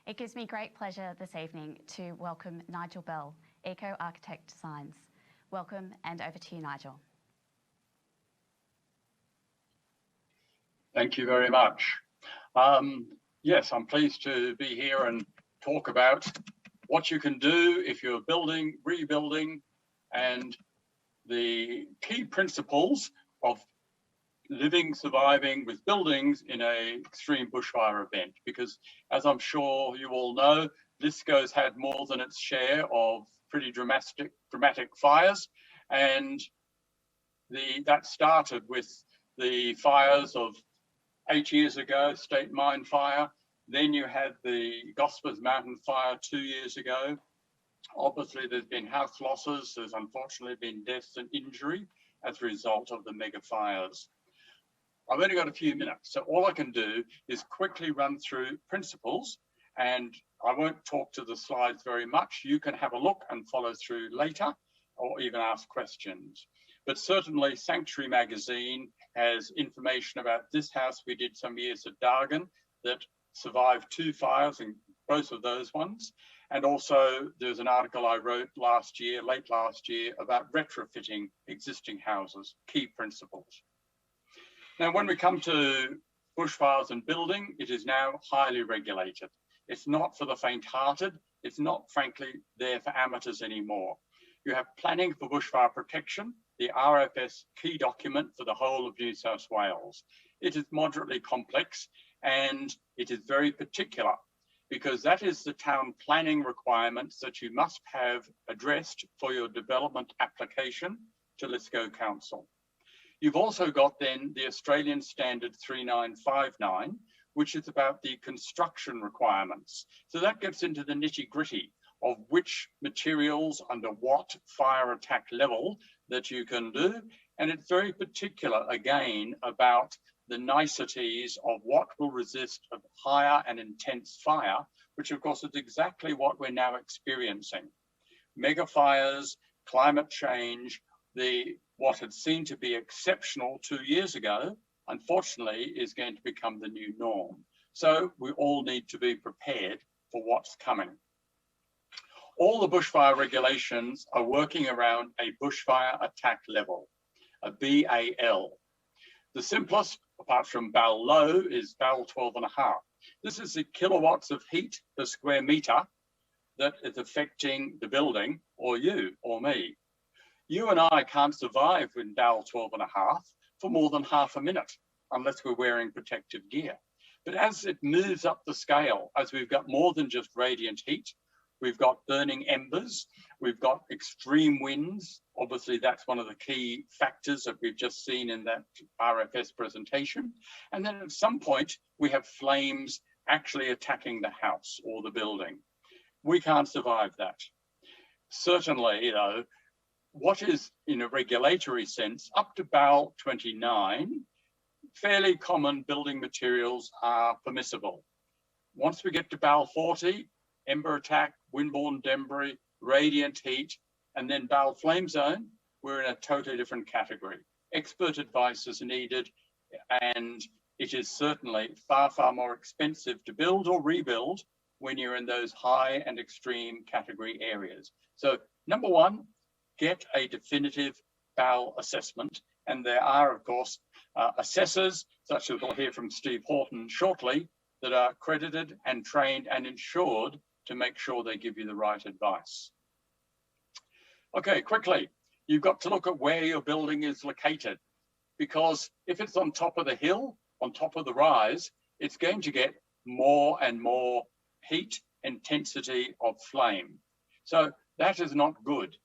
It gives me great pleasure this evening to welcome Nigel Bell, Eco Architect Designs. Welcome, and over to you, Nigel. Thank you very much. Yes, I'm pleased to be here and talk about what you can do if you're building, rebuilding, and the key principles of living, surviving with buildings in an extreme bushfire event. Because as I'm sure you all know, Lisco's had more than its share of pretty dramatic fires. And that started with the fires of 8 years ago, State Mine Fire. Then you had the Gospers Mountain Fire 2 years ago. Obviously, there's been house losses. There's unfortunately been deaths and injury as a result of the mega fires. I've only got a few minutes, so all I can do is quickly run through principles, and I won't talk to the slides very much. You can have a look and follow through later, or even ask questions. But certainly Sanctuary Magazine has information about this house we did some years at Dargan that survived 2 fires, and both of those ones. And also there's an article I wrote late last year, about retrofitting existing houses, key principles. Now, when we come to bushfires and building, it is now highly regulated. It's not for the faint-hearted. It's not, frankly, there for amateurs anymore. You have Planning for Bushfire Protection, the RFS key document for the whole of New South Wales. It is moderately complex, and it is very particular, because that is the town planning requirements that you must have addressed for your development application to Lisco Council. You've also got then the Australian Standard 3959, which is about the construction requirements. So that gets into the nitty-gritty of which materials under what fire attack level that you can do. And it's very particular, again, about the niceties of what will resist a higher and intense fire, which of course is exactly what we're now experiencing. Mega fires, climate change, what had seemed to be exceptional 2 years ago, unfortunately, is going to become the new norm. So we all need to be prepared for what's coming. All the bushfire regulations are working around a bushfire attack level, a BAL. The simplest, apart from BAL low, is BAL 12.5. This is the kilowatts of heat per square meter that is affecting the building, or you, or me. You and I can't survive in BAL 12.5 for more than half a minute, unless we're wearing protective gear. But as it moves up the scale, as we've got more than just radiant heat, we've got burning embers, we've got extreme winds. Obviously, that's one of the key factors that we've just seen in that RFS presentation. And then at some point, we have flames actually attacking the house or the building. We can't survive that. Certainly, though, what is in a regulatory sense, up to BAL 29, fairly common building materials are permissible. Once we get to BAL 40, ember attack, windborne debris, radiant heat, and then BAL flame zone, we're in a totally different category. Expert advice is needed, and it is certainly far, far more expensive to build or rebuild when you're in those high and extreme category areas. So number one, get a definitive BAL assessment. And there are, of course, assessors, such as we'll hear from Steve Horton shortly, that are accredited and trained and insured to make sure they give you the right advice. Okay, quickly, you've got to look at where your building is located, because if it's on top of the hill, on top of the rise, it's going to get more and more heat intensity of flame. So that is not good.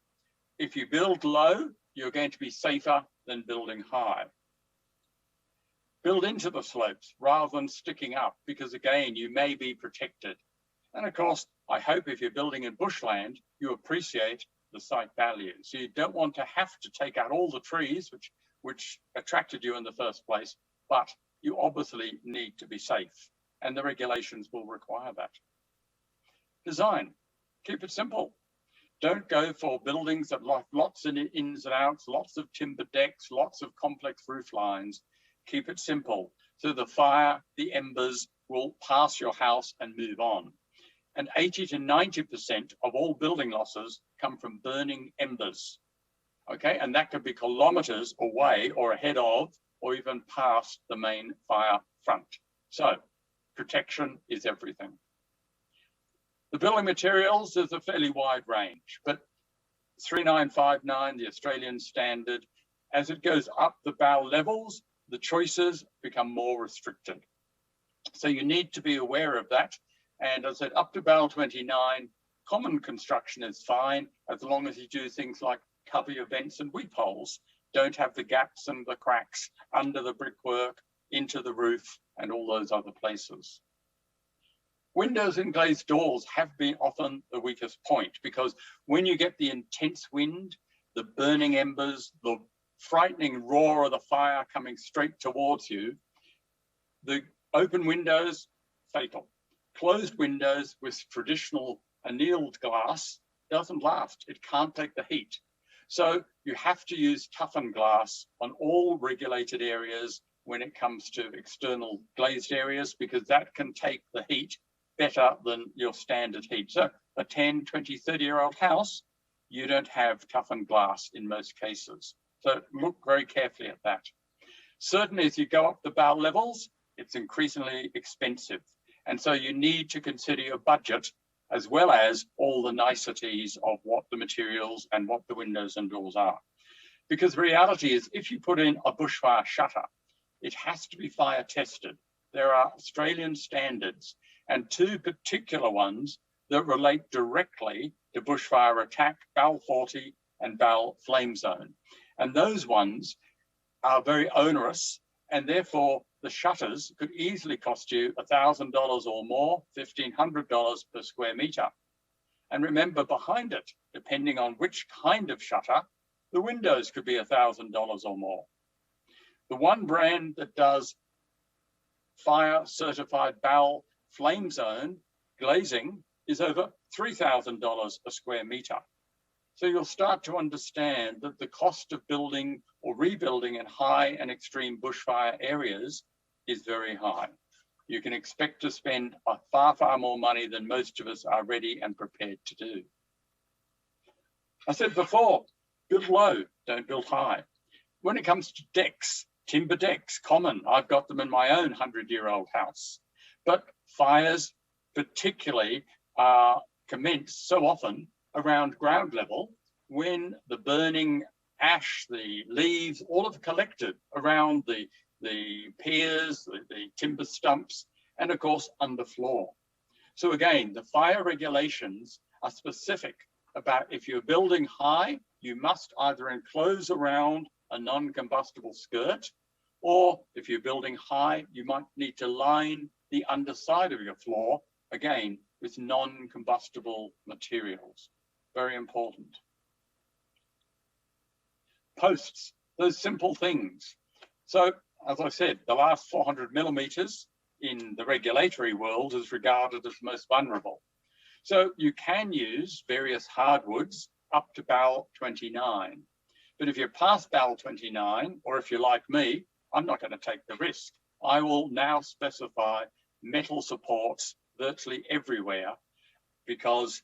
If you build low, you're going to be safer than building high. Build into the slopes rather than sticking up, because again, you may be protected. And of course, I hope if you're building in bushland, you appreciate the site value. So you don't want to have to take out all the trees which attracted you in the first place, but you obviously need to be safe, and the regulations will require that. Design, keep it simple. Don't go for buildings that have lots of ins and outs, lots of timber decks, lots of complex roof lines. Keep it simple, so the fire, the embers will pass your house and move on. And 80 to 90% of all building losses come from burning embers. Okay, and that could be kilometers away or ahead of, or even past the main fire front. So protection is everything. The building materials, there's a fairly wide range, but 3959, the Australian standard, as it goes up the BAL levels, the choices become more restricted. So you need to be aware of that. And as I said, up to BAL 29, common construction is fine, as long as you do things like cover your vents and weep holes, don't have the gaps and the cracks under the brickwork, into the roof, and all those other places. Windows and glazed doors have been often the weakest point, because when you get the intense wind, the burning embers, the frightening roar of the fire coming straight towards you, the open windows, fatal. Closed windows with traditional annealed glass doesn't last. It can't take the heat. So you have to use toughened glass on all regulated areas when it comes to external glazed areas, because that can take the heat better than your standard heat. So a 10, 20, 30-year-old house, you don't have toughened glass in most cases. So look very carefully at that. Certainly as you go up the BAL levels, it's increasingly expensive. And so you need to consider your budget as well as all the niceties of what the materials and what the windows and doors are. Because the reality is, if you put in a bushfire shutter, it has to be fire tested. There are Australian standards and two particular ones that relate directly to bushfire attack, BAL 40 and BAL flame zone. And those ones are very onerous, and therefore the shutters could easily cost you $1,000 or more, $1,500 per square meter. And remember, behind it, depending on which kind of shutter, the windows could be $1,000 or more. The one brand that does fire certified BAL flame zone glazing is over $3,000 a square meter. So you'll start to understand that the cost of building or rebuilding in high and extreme bushfire areas is very high. You can expect to spend far, far more money than most of us are ready and prepared to do. I said before, build low, don't build high. When it comes to decks, timber decks, common. I've got them in my own 100-year-old house. But fires particularly commence so often around ground level when the burning ash, the leaves, all have collected around the piers, the timber stumps, and of course underfloor. So again, the fire regulations are specific about if you're building high, you must either enclose around a non-combustible skirt, or if you're building high, you might need to line the underside of your floor, again, with non-combustible materials. Very important. Posts, those simple things. So, as I said, the last 400 millimeters in the regulatory world is regarded as most vulnerable. So you can use various hardwoods up to BAL 29. But if you're past BAL 29, or if you're like me, I'm not going to take the risk. I will now specify metal supports virtually everywhere, because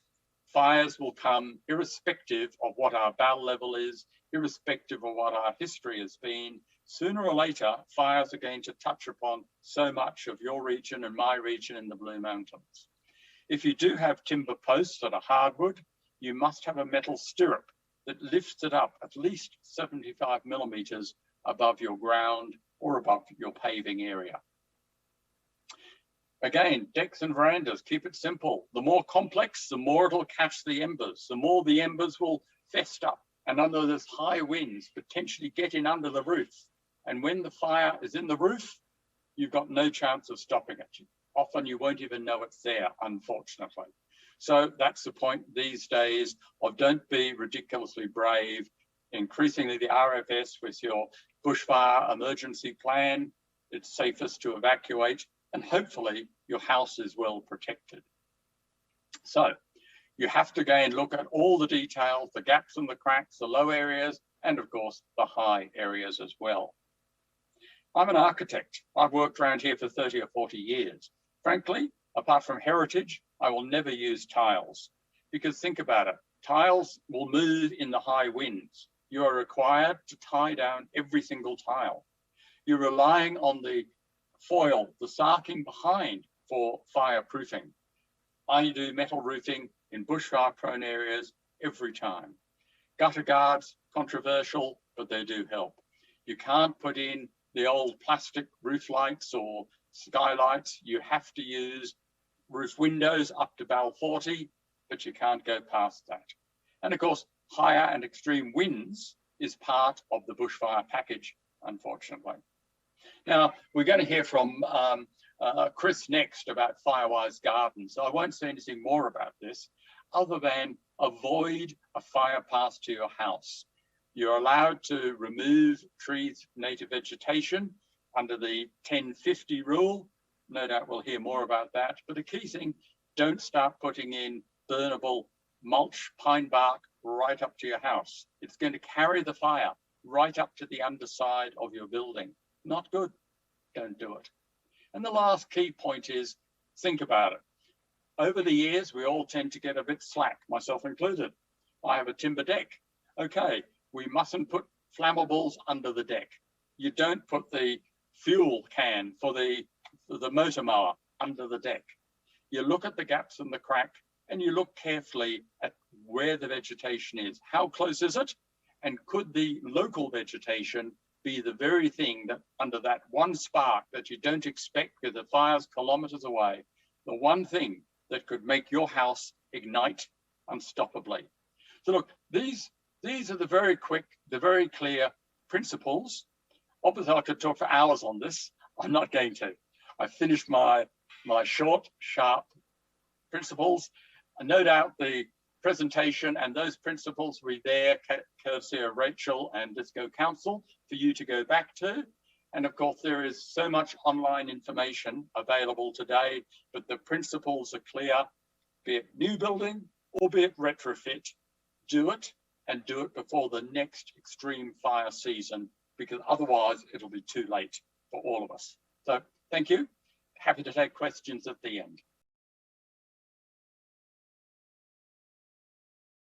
fires will come irrespective of what our BAL level is, irrespective of what our history has been. Sooner or later, fires are going to touch upon so much of your region and my region in the Blue Mountains. If you do have timber posts that are hardwood, you must have a metal stirrup that lifts it up at least 75 millimeters above your ground or above your paving area. Again, decks and verandas, keep it simple. The more complex, the more it'll catch the embers. The more the embers will fest up and under those high winds, potentially get in under the roof. And when the fire is in the roof, you've got no chance of stopping it. Often you won't even know it's there, unfortunately. So that's the point these days of don't be ridiculously brave. Increasingly the RFS with your bushfire emergency plan, it's safest to evacuate, and hopefully your house is well protected. So you have to again look at all the details, the gaps and the cracks, the low areas, and of course the high areas as well. I'm an architect. I've worked around here for 30 or 40 years. Frankly, apart from heritage, I will never use tiles, because think about it. Tiles will move in the high winds. You are required to tie down every single tile. You're relying on the foil, the sarking behind for fireproofing. I do metal roofing in bushfire prone areas every time. Gutter guards, controversial, but they do help. You can't put in the old plastic roof lights or skylights. You have to use roof windows up to bell 40, but you can't go past that. And of course, higher and extreme winds is part of the bushfire package, unfortunately. Now, we're going to hear from Chris next about Firewise Gardens. So I won't say anything more about this other than avoid a fire path to your house. You're allowed to remove trees, native vegetation under the 1050 rule. No doubt we'll hear more about that. But the key thing, don't start putting in burnable mulch, pine bark right up to your house. It's going to carry the fire right up to the underside of your building. Not good. Don't do it. And the last key point is, think about it. Over the years, we all tend to get a bit slack, myself included. I have a timber deck. Okay, we mustn't put flammables under the deck. You don't put the fuel can for the motor mower under the deck. You look at the gaps in the crack and you look carefully at where the vegetation is. How close is it? And could the local vegetation be the very thing that under that one spark that you don't expect because the fire's kilometers away, the one thing that could make your house ignite unstoppably. So look, these are the very quick, the very clear principles. Obviously, I could talk for hours on this. I'm not going to. I finished my short, sharp principles. And no doubt the presentation and those principles will be there, courtesy of Rachel and Disco Council, for you to go back to. And of course, there is so much online information available today, but the principles are clear, be it new building or be it retrofit. Do it, and do it before the next extreme fire season, because otherwise it'll be too late for all of us. So thank you. Happy to take questions at the end.